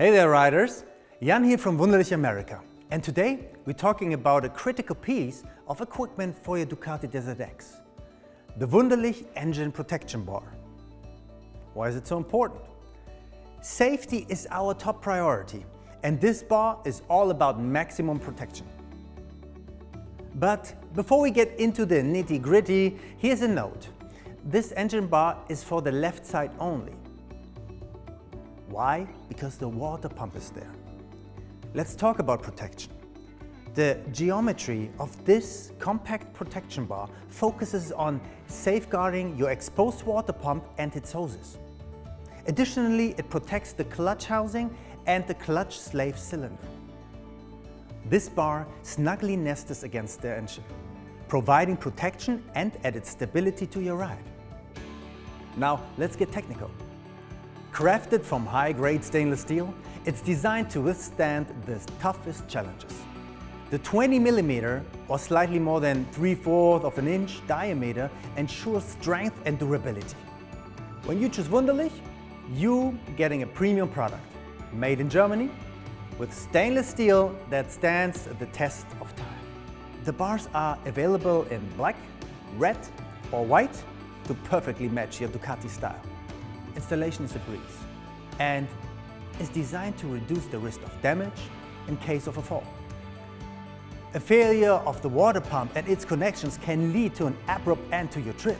Hey there riders, Jan here from Wunderlich America, and today we're talking about a critical piece of equipment for your Ducati DesertX, the Wunderlich Engine Protection Bar. Why is it so important? Safety is our top priority, and this bar is all about maximum protection. But before we get into the nitty-gritty, here's a note. This engine bar is for the left side only. Why? Because the water pump is there. Let's talk about protection. The geometry of this compact protection bar focuses on safeguarding your exposed water pump and its hoses. Additionally, it protects the clutch housing and the clutch slave cylinder. This bar snugly nests against the engine, providing protection and added stability to your ride. Now, let's get technical. Crafted from high-grade stainless steel, it's designed to withstand the toughest challenges. The 20mm or slightly more than 3/4 of an inch diameter ensures strength and durability. When you choose Wunderlich, you're getting a premium product, made in Germany, with stainless steel that stands the test of time. The bars are available in black, red or white to perfectly match your Ducati style. Installation is a breeze and is designed to reduce the risk of damage in case of a fall. A failure of the water pump and its connections can lead to an abrupt end to your trip.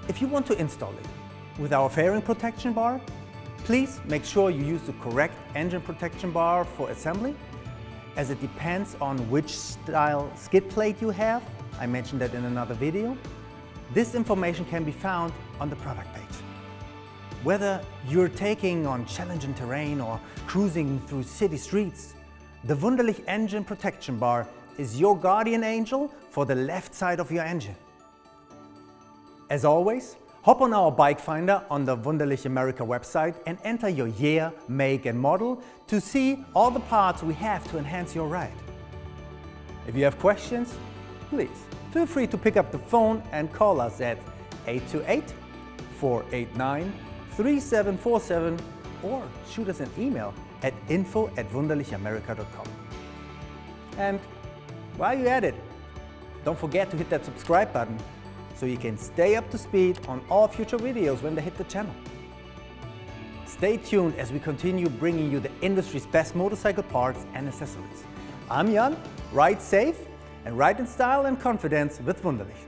If you want to install it with our fairing protection bar, please make sure you use the correct engine protection bar for assembly, as it depends on which style skid plate you have. I mentioned that in another video. This information can be found on the product page. Whether you're taking on challenging terrain or cruising through city streets, the Wunderlich Engine Protection Bar is your guardian angel for the left side of your engine. As always, hop on our bike finder on the Wunderlich America website and enter your year, make and model to see all the parts we have to enhance your ride. If you have questions, please feel free to pick up the phone and call us at 828-489-3747 or shoot us an email at info@wunderlichamerica.com. And while you're at it, don't forget to hit that subscribe button so you can stay up to speed on all future videos when they hit the channel. Stay tuned as we continue bringing you the industry's best motorcycle parts and accessories. I'm Jan, ride safe and ride in style and confidence with Wunderlich.